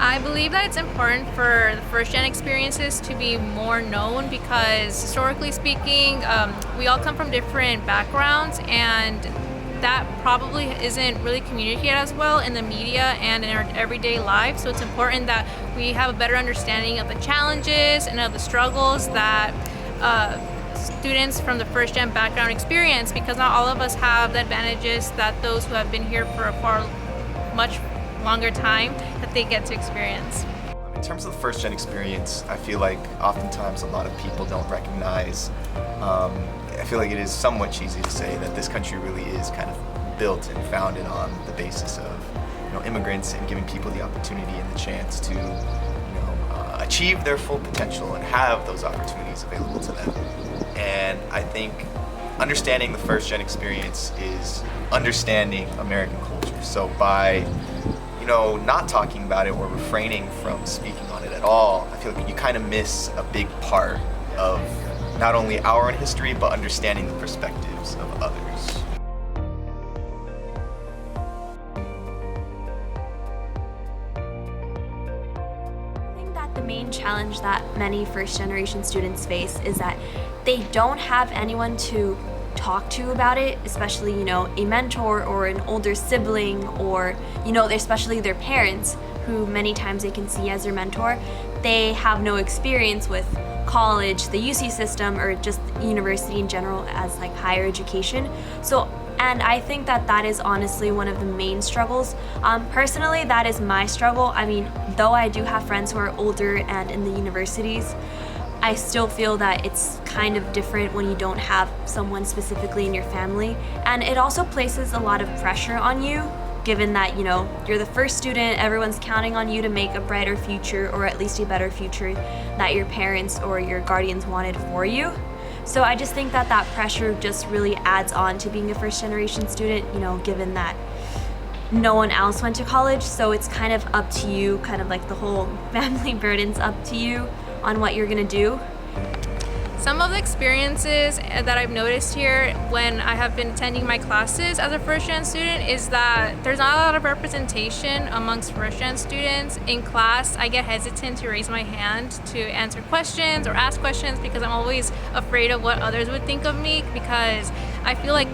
I believe that it's important for the first gen experiences to be more known because historically speaking, we all come from different backgrounds, and that probably isn't really communicated as well in the media and in our everyday life. So it's important that we have a better understanding of the challenges and of the struggles that students from the first gen background experience, because not all of us have the advantages that those who have been here for a far much longer time that they get to experience. In terms of the first gen experience, I feel like oftentimes a lot of people don't recognize, I feel like it is somewhat cheesy to say that this country really is kind of built and founded on the basis of immigrants and giving people the opportunity and the chance to achieve their full potential and have those opportunities available to them. And I think understanding the first gen experience is understanding American culture. So by not talking about it or refraining from speaking on it at all, I feel like you kind of miss a big part of not only our own history, but understanding the perspectives of others. I think that the main challenge that many first-generation students face is that they don't have anyone to talk to about it, especially a mentor or an older sibling, or especially their parents, who many times they can see as their mentor. They have no experience with college, the UC system, or just university in general as like higher education. And I think that is honestly one of the main struggles. Personally, that is my struggle. I mean, though I do have friends who are older and in the universities, I still feel that it's kind of different when you don't have someone specifically in your family. And it also places a lot of pressure on you, given that, you're the first student, everyone's counting on you to make a brighter future, or at least a better future that your parents or your guardians wanted for you. So I just think that pressure just really adds on to being a first generation student, given that no one else went to college. So it's kind of up to you, kind of like the whole family burden's up to you on what you're gonna do. Some of the experiences that I've noticed here when I have been attending my classes as a first-gen student is that there's not a lot of representation amongst first-gen students. In class, I get hesitant to raise my hand to answer questions or ask questions because I'm always afraid of what others would think of me, because I feel like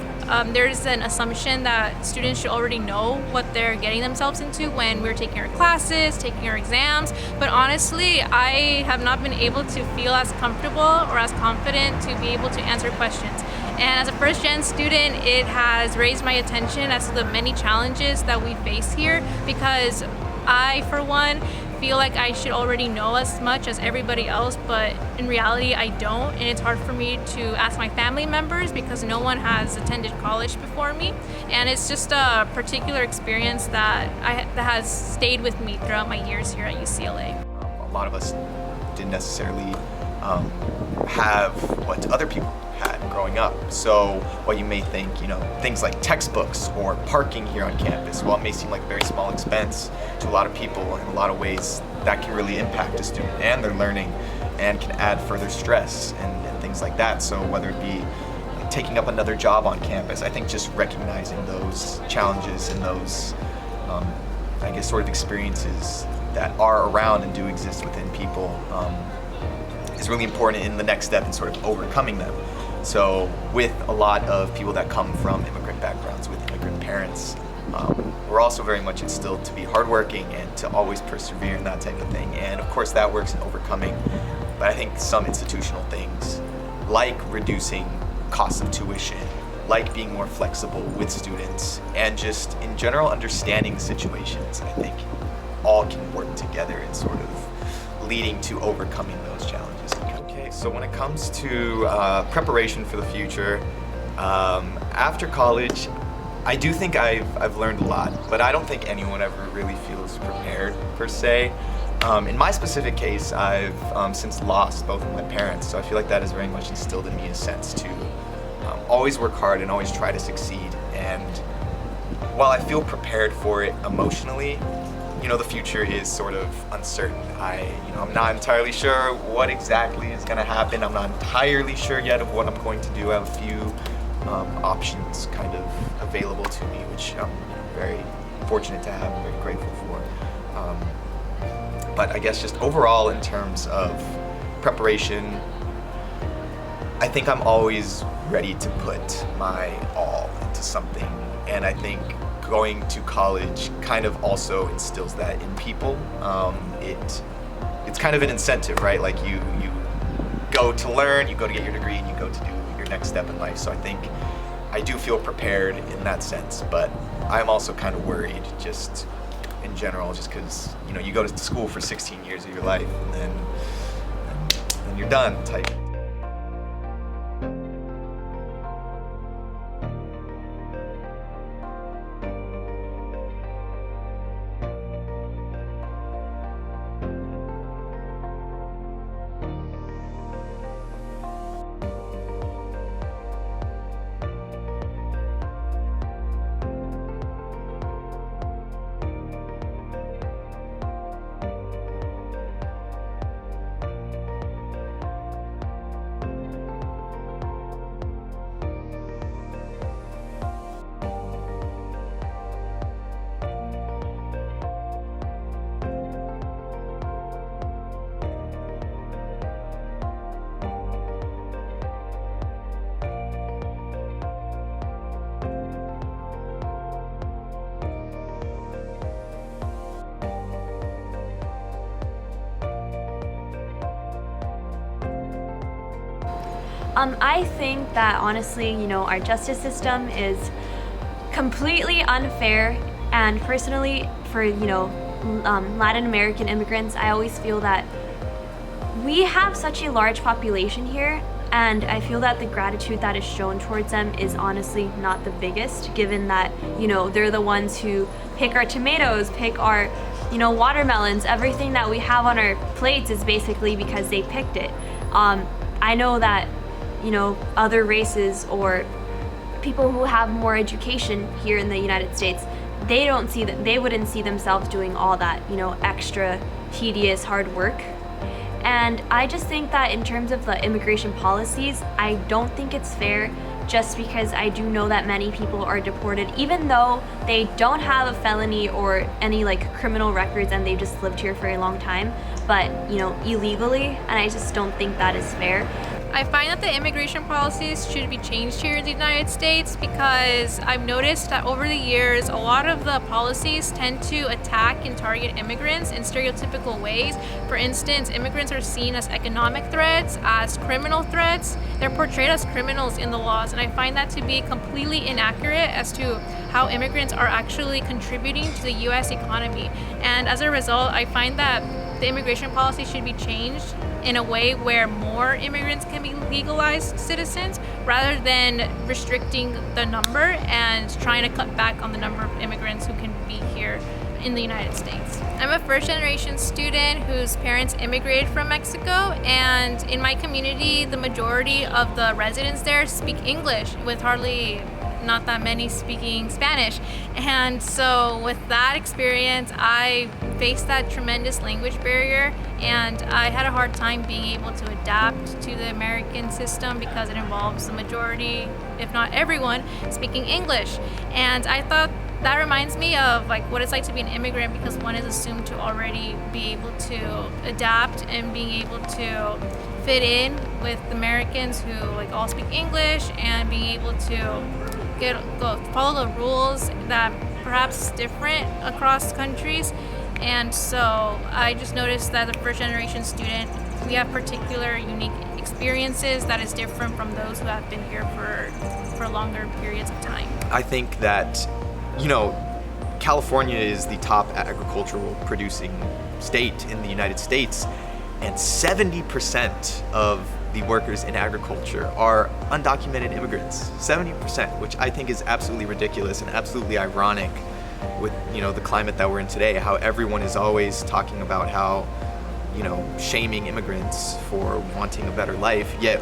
there's an assumption that students should already know what they're getting themselves into when we're taking our classes, taking our exams. But honestly, I have not been able to feel as comfortable or as confident to be able to answer questions. And as a first gen student, it has raised my attention as to the many challenges that we face here, because I, for one, feel like I should already know as much as everybody else, but in reality I don't, and it's hard for me to ask my family members because no one has attended college before me, and it's just a particular experience that has stayed with me throughout my years here at UCLA. A lot of us didn't necessarily have what other people had growing up. So while you may think, things like textbooks or parking here on campus, while it may seem like a very small expense, to a lot of people in a lot of ways that can really impact a student and their learning and can add further stress and things like that. So whether it be like taking up another job on campus, I think just recognizing those challenges and those, sort of experiences that are around and do exist within people is really important in the next step in sort of overcoming them. So with a lot of people that come from immigrant backgrounds, with immigrant parents, we're also very much instilled to be hardworking and to always persevere and that type of thing. And of course that works in overcoming, but I think some institutional things, like reducing costs of tuition, like being more flexible with students, and just in general understanding situations, I think all can work together in sort of leading to overcoming those challenges. Okay, so when it comes to preparation for the future, after college, I do think I've learned a lot, but I don't think anyone ever really feels prepared per se. In my specific case, I've since lost both of my parents, so I feel like that has very much instilled in me a sense to always work hard and always try to succeed. And while I feel prepared for it emotionally, the future is sort of uncertain. I'm not entirely sure what exactly is going to happen. I'm not entirely sure yet of what I'm going to do. I have a few options kind of available to me, which I'm very fortunate to have and very grateful for. But I guess just overall in terms of preparation, I think I'm always ready to put my all into something. And I think going to college kind of also instills that in people. It's kind of an incentive, right? Like you go to learn, you go to get your degree, and you go to do your next step in life. So I think I do feel prepared in that sense, but I'm also kind of worried just in general, just because you go to school for 16 years of your life and then you're done type. I think that honestly, our justice system is completely unfair, and personally, for Latin American immigrants, I always feel that we have such a large population here, and I feel that the gratitude that is shown towards them is honestly not the biggest, given that they're the ones who pick our tomatoes, pick our watermelons. Everything that we have on our plates is basically because they picked it. I know that other races or people who have more education here in the United States, they wouldn't see themselves doing all that, extra tedious hard work. And I just think that in terms of the immigration policies, I don't think it's fair, just because I do know that many people are deported even though they don't have a felony or any criminal records and they've just lived here for a long time, but illegally, and I just don't think that is fair. I find that the immigration policies should be changed here in the United States, because I've noticed that over the years, a lot of the policies tend to attack and target immigrants in stereotypical ways. For instance, immigrants are seen as economic threats, as criminal threats. They're portrayed as criminals in the laws, and I find that to be completely inaccurate as to how immigrants are actually contributing to the U.S. economy. And as a result, I find that the immigration policy should be changed in a way where more immigrants can be legalized citizens, rather than restricting the number and trying to cut back on the number of immigrants who can be here in the United States. I'm a first-generation student whose parents immigrated from Mexico, and in my community, the majority of the residents there speak English, with hardly not that many speaking Spanish. And so with that experience, I faced that tremendous language barrier, and I had a hard time being able to adapt to the American system because it involves the majority, if not everyone, speaking English. And I thought that reminds me of what it's like to be an immigrant, because one is assumed to already be able to adapt and being able to fit in with Americans who all speak English, and being able to follow the rules that perhaps different across countries. And so I just noticed that the first generation student, we have particular unique experiences that is different from those who have been here for longer periods of time. I think that California is the top agricultural producing state in the United States, and 70% of the workers in agriculture are undocumented immigrants. 70%, which I think is absolutely ridiculous and absolutely ironic with the climate that we're in today, how everyone is always talking about how shaming immigrants for wanting a better life, yet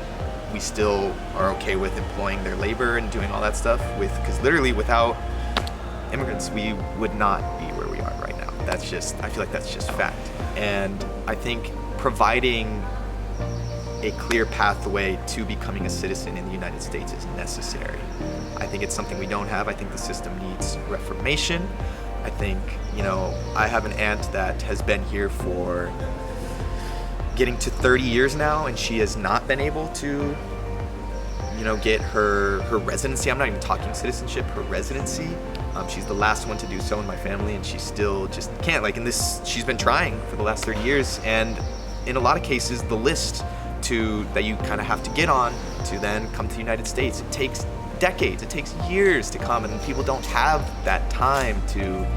we still are okay with employing their labor and doing all that stuff, because literally without immigrants we would not be where we are right now. I feel like that's just fact. And I think providing a clear pathway to becoming a citizen in the United States is necessary. I think it's something we don't have. I think the system needs reformation. I think, I have an aunt that has been here for getting to 30 years now, and she has not been able to, get her residency. I'm not even talking citizenship, her residency. She's the last one to do so in my family, and she still just can't. She's been trying for the last 30 years, and in a lot of cases, the list that you kind of have to get on to then come to the United States, it takes decades, it takes years to come, and people don't have that time to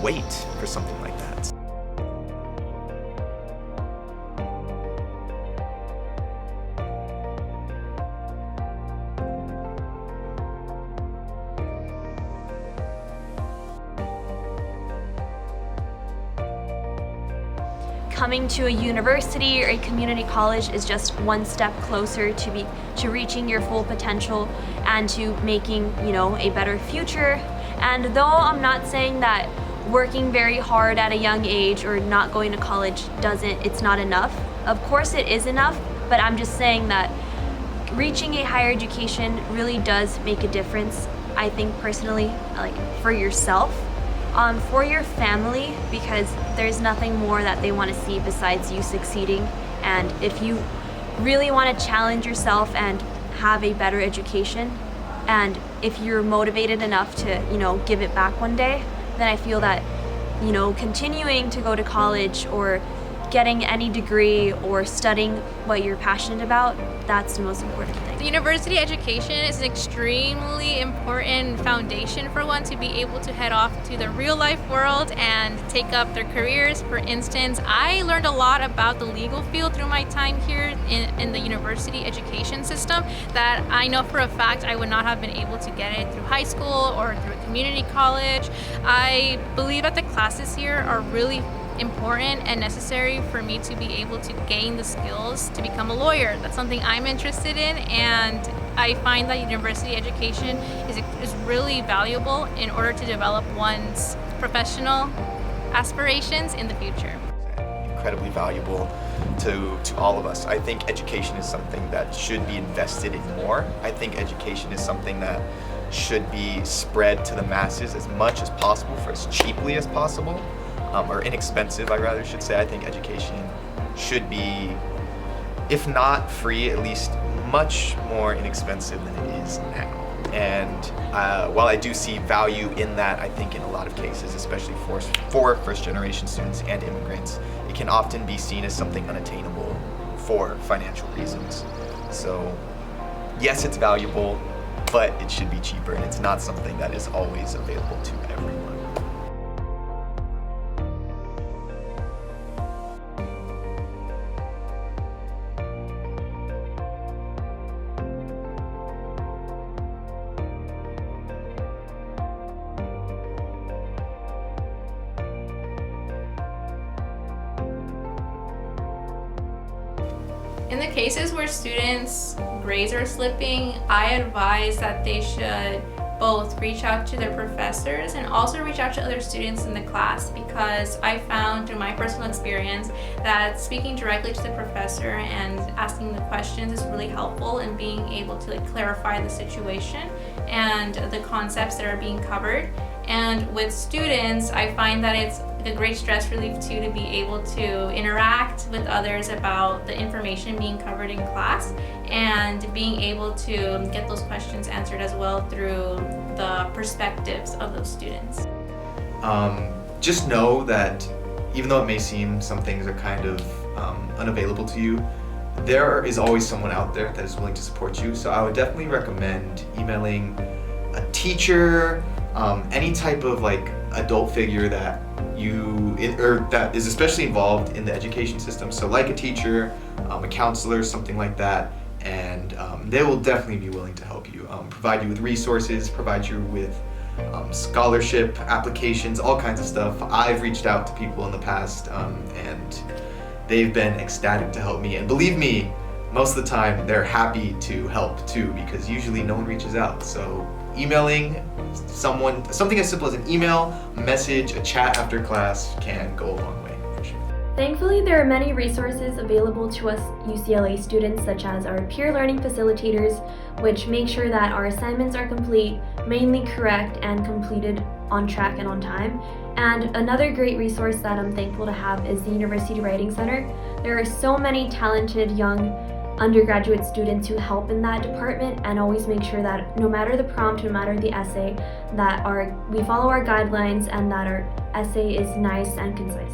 wait for something like that. Coming to a university or a community college is just one step closer to reaching your full potential and to making, a better future. And though I'm not saying that working very hard at a young age or not going to college it's not enough. Of course it is enough, but I'm just saying that reaching a higher education really does make a difference. I think personally, for yourself, for your family, because there's nothing more that they want to see besides you succeeding. And if you really want to challenge yourself and have a better education, and if you're motivated enough to, give it back one day, then I feel that, continuing to go to college or getting any degree or studying what you're passionate about, that's the most important thing. The university education is an extremely important foundation for one to be able to head off to the real life world and take up their careers. For instance, I learned a lot about the legal field through my time here in the university education system that I know for a fact I would not have been able to get it through high school or through a community college. I believe that the classes here are really important and necessary for me to be able to gain the skills to become a lawyer. That's something I'm interested in, and I find that university education is really valuable in order to develop one's professional aspirations in the future. Incredibly valuable to all of us. I think education is something that should be invested in more. I think education is something that should be spread to the masses as much as possible for as cheaply as possible. Or inexpensive, I rather should say. I think education should be, if not free, at least much more inexpensive than it is now. And while I do see value in that, I think in a lot of cases, especially for first-generation students and immigrants, it can often be seen as something unattainable for financial reasons. So yes, it's valuable, but it should be cheaper, and it's not something that is always available to everyone. In the cases where students' grades are slipping, I advise that they should both reach out to their professors and also reach out to other students in the class, because I found through my personal experience that speaking directly to the professor and asking the questions is really helpful in being able to clarify the situation and the concepts that are being covered. And with students, I find that it's a great stress relief too to be able to interact with others about the information being covered in class and being able to get those questions answered as well through the perspectives of those students. Just know that even though it may seem some things are kind of unavailable to you, there is always someone out there that is willing to support you. So I would definitely recommend emailing a teacher, any type of adult figure that that is especially involved in the education system. So like a teacher, a counselor, something like that, and they will definitely be willing to help you, provide you with resources, provide you with scholarship applications, all kinds of stuff. I've reached out to people in the past, and they've been ecstatic to help me. And believe me, most of the time they're happy to help too, because usually no one reaches out. So emailing someone, something as simple as an email, message, a chat after class can go a long way, for sure. Thankfully, there are many resources available to us UCLA students, such as our peer learning facilitators, which make sure that our assignments are complete, mainly correct, and completed on track and on time. And another great resource that I'm thankful to have is the University Writing Center. There are so many talented young undergraduate students who help in that department and always make sure that no matter the prompt, no matter the essay, that we follow our guidelines and that our essay is nice and concise.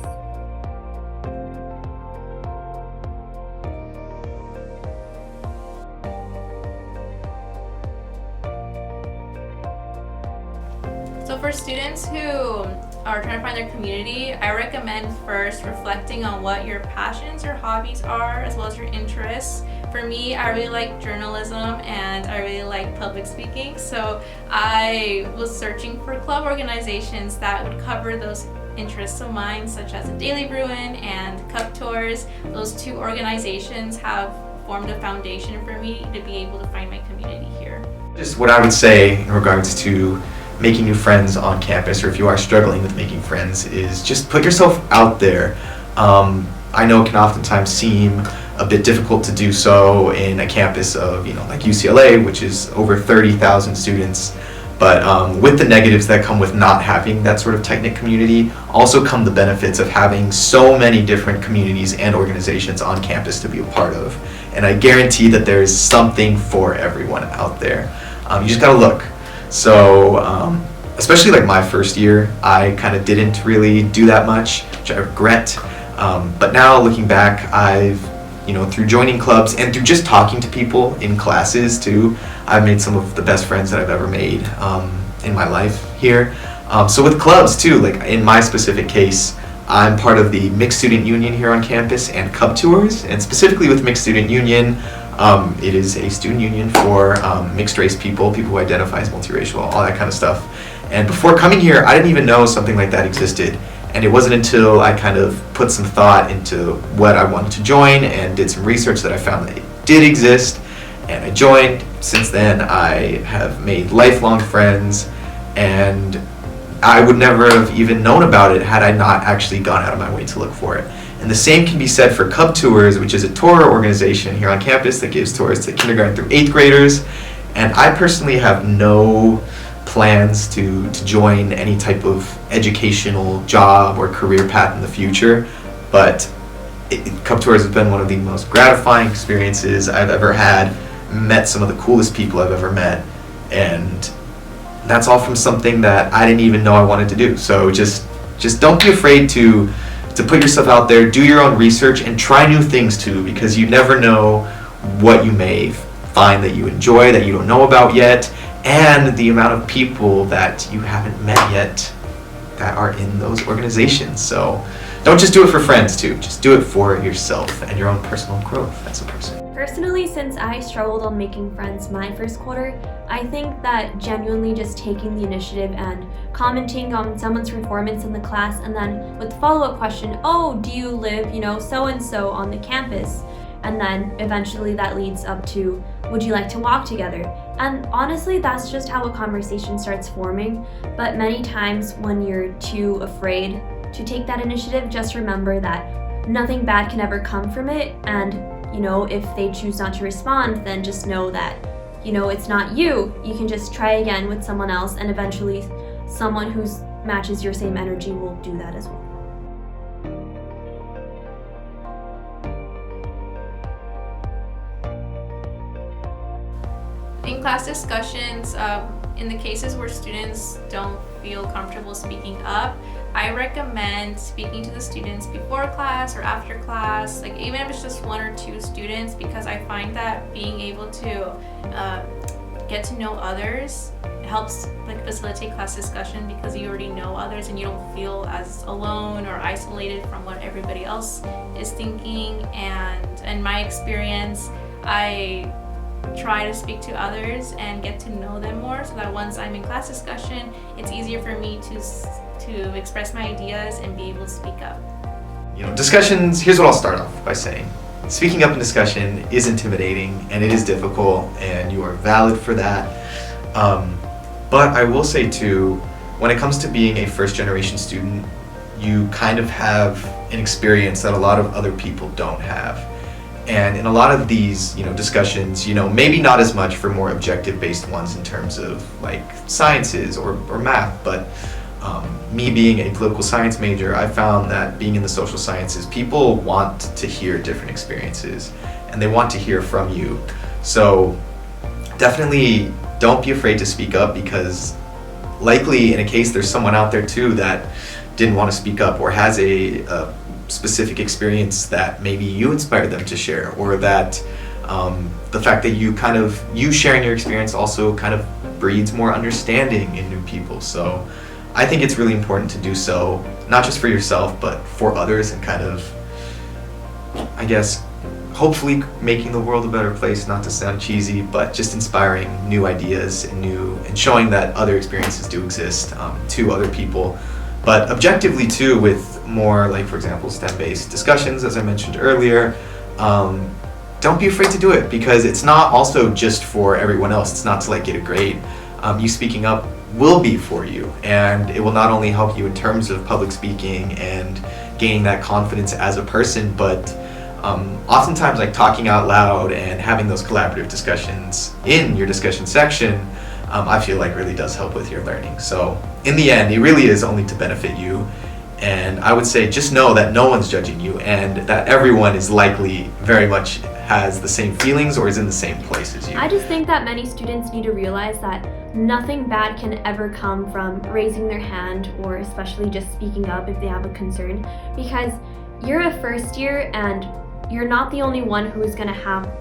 So for students who are trying to find their community, I recommend first reflecting on what your passions or hobbies are, as well as your interests. For me, I really like journalism and I really like public speaking, so I was searching for club organizations that would cover those interests of mine, such as the Daily Bruin and Cup Tours. Those two organizations have formed a foundation for me to be able to find my community here. Just what I would say in regards to making new friends on campus, or if you are struggling with making friends, is just put yourself out there. I know it can oftentimes seem a bit difficult to do so in a campus of, like UCLA, which is over 30,000 students. But with the negatives that come with not having that sort of tight-knit community, also come the benefits of having so many different communities and organizations on campus to be a part of. And I guarantee that there is something for everyone out there. You just gotta look. So, especially like my first year, I kind of didn't really do that much, which I regret. But now looking back, I've, through joining clubs and through just talking to people in classes too, I've made some of the best friends that I've ever made in my life here. So with clubs too, like in my specific case, I'm part of the Mixed Student Union here on campus and Cup Tours, and specifically with Mixed Student Union, it is a student union for mixed race people who identify as multiracial, all that kind of stuff. And before coming here, I didn't even know something like that existed. And it wasn't until I kind of put some thought into what I wanted to join and did some research that I found that it did exist, and I joined. Since then, I have made lifelong friends, and I would never have even known about it had I not actually gone out of my way to look for it. And the same can be said for Cup Tours, which is a tour organization here on campus that gives tours to kindergarten through 8th graders. And I personally have no plans to join any type of educational job or career path in the future, but Cup Tours has been one of the most gratifying experiences I've ever had, met some of the coolest people I've ever met, and that's all from something that I didn't even know I wanted to do. So just don't be afraid to put yourself out there, do your own research, and try new things too, because you never know what you may find that you enjoy, that you don't know about yet, and the amount of people that you haven't met yet that are in those organizations. So don't just do it for friends too, just do it for yourself and your own personal growth as a person. Personally, since I struggled on making friends my first quarter, I think that genuinely just taking the initiative and commenting on someone's performance in the class, and then with the follow-up question, oh, do you live, so-and-so on the campus? And then eventually that leads up to, would you like to walk together? And honestly, that's just how a conversation starts forming. But many times when you're too afraid to take that initiative, just remember that nothing bad can ever come from it. And, if they choose not to respond, then just know that, it's not you. You can just try again with someone else, and eventually someone who matches your same energy will do that as well. In class discussions, in the cases where students don't feel comfortable speaking up, I recommend speaking to the students before class or after class, like even if it's just one or two students, because I find that being able to get to know others helps facilitate class discussion, because you already know others and you don't feel as alone or isolated from what everybody else is thinking. And in my experience, I try to speak to others and get to know them more, so that once I'm in class discussion, it's easier for me to express my ideas and be able to speak up. Discussions, here's what I'll start off by saying. Speaking up in discussion is intimidating and it is difficult, and you are valid for that. But I will say too, when it comes to being a first generation student, you kind of have an experience that a lot of other people don't have. And in a lot of these, discussions, maybe not as much for more objective-based ones in terms of like sciences or math, but me being a political science major, I found that being in the social sciences, people want to hear different experiences and they want to hear from you. So definitely don't be afraid to speak up, because likely in a case there's someone out there too that didn't want to speak up or has a specific experience that maybe you inspired them to share, or that the fact that you sharing your experience also kind of breeds more understanding in new people. So I think it's really important to do so, not just for yourself, but for others, and kind of, I guess, hopefully making the world a better place, not to sound cheesy, but just inspiring new ideas and showing that other experiences do exist to other people. But objectively too, with more like, for example, STEM-based discussions, as I mentioned earlier, don't be afraid to do it, because it's not also just for everyone else. It's not to like get a grade. You speaking up will be for you, and it will not only help you in terms of public speaking and gaining that confidence as a person, but oftentimes like talking out loud and having those collaborative discussions in your discussion section, I feel like really does help with your learning. So in the end, it really is only to benefit you. And I would say just know that no one's judging you, and that everyone is likely very much has the same feelings or is in the same place as you. I just think that many students need to realize that nothing bad can ever come from raising their hand, or especially just speaking up if they have a concern, because you're a first year and you're not the only one who is going to have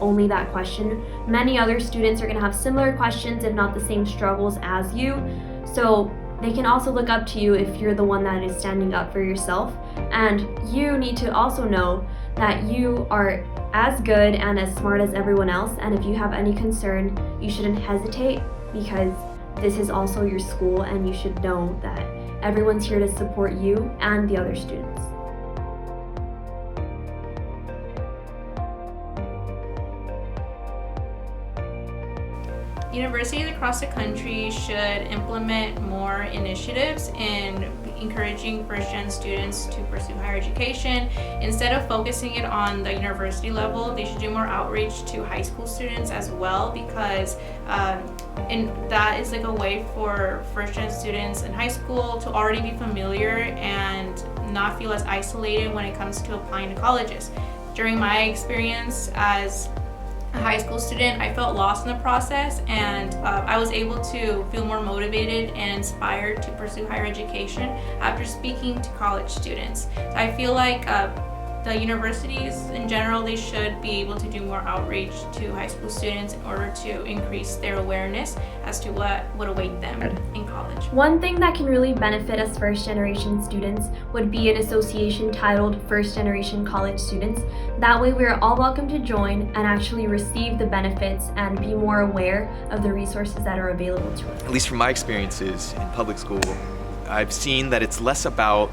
only that question. Many other students are going to have similar questions, if not the same struggles as you. So they can also look up to you if you're the one that is standing up for yourself. And you need to also know that you are as good and as smart as everyone else. And if you have any concern, you shouldn't hesitate, because this is also your school, and you should know that everyone's here to support you and the other students. Universities across the country should implement more initiatives in encouraging first-gen students to pursue higher education. Instead of focusing it on the university level, they should do more outreach to high school students as well, because and that is like a way for first-gen students in high school to already be familiar and not feel as isolated when it comes to applying to colleges. During my experience as a high school student, I felt lost in the process, and I was able to feel more motivated and inspired to pursue higher education after speaking to college students. So I feel like the universities in general, they should be able to do more outreach to high school students in order to increase their awareness as to what would await them in college. One thing that can really benefit us first generation students would be an association titled First Generation College Students. That way we are all welcome to join and actually receive the benefits and be more aware of the resources that are available to us. At least from my experiences in public school, I've seen that it's less about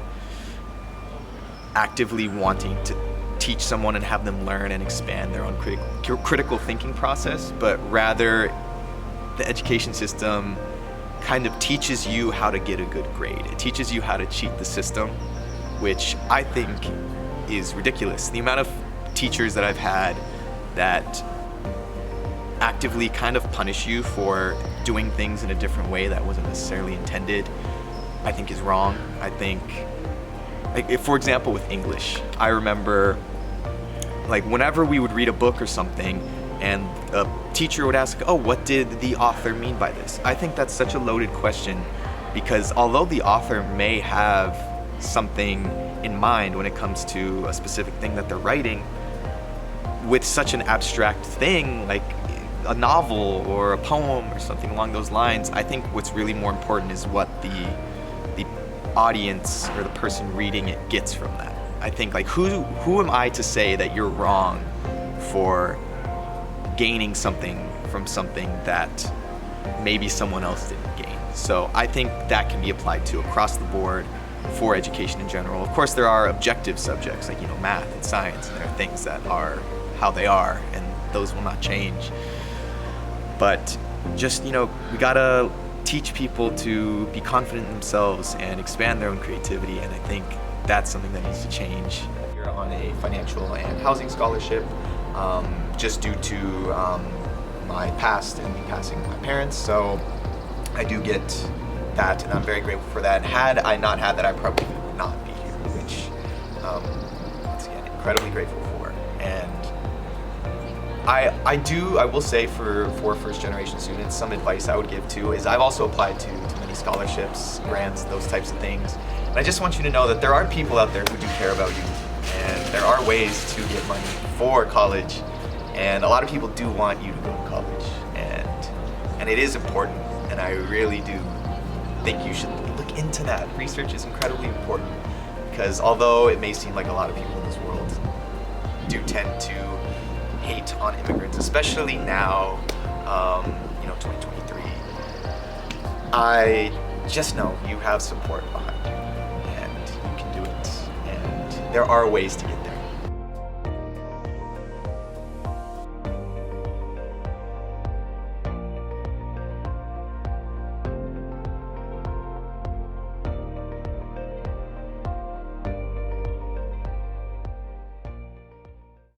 actively wanting to teach someone and have them learn and expand their own critical thinking process, but rather the education system kind of teaches you how to get a good grade. It teaches you how to cheat the system, which I think is ridiculous. The amount of teachers that I've had that actively kind of punish you for doing things in a different way that wasn't necessarily intended, I think is wrong. I think, like, if, for example, with English, I remember, like, whenever we would read a book or something and a teacher would ask, oh, what did the author mean by this? I think that's such a loaded question, because although the author may have something in mind when it comes to a specific thing that they're writing, with such an abstract thing like a novel or a poem or something along those lines, I think what's really more important is what the audience or the person reading it gets from that. I think, like, who am I to say that you're wrong for gaining something from something that maybe someone else didn't gain? So I think that can be applied to across the board for education in general. Of course, there are objective subjects like, math and science, and there are things that are how they are, and those will not change. But just, we gotta teach people to be confident in themselves and expand their own creativity, and I think that's something that needs to change. You're on a financial and housing scholarship just due to my past and me passing my parents, so I do get that, and I'm very grateful for that. Had I not had that, I probably would not be here, which once again, incredibly grateful for. And I will say for first generation students, some advice I would give too is I've also applied to many scholarships, grants, those types of things. And I just want you to know that there are people out there who do care about you, and there are ways to get money for college, and a lot of people do want you to go to college, and it is important, and I really do think you should look into that. Research is incredibly important, because although it may seem like a lot of people in this world do tend to hate on immigrants, especially now, 2023, I just know you have support behind you, and you can do it, and there are ways to get there.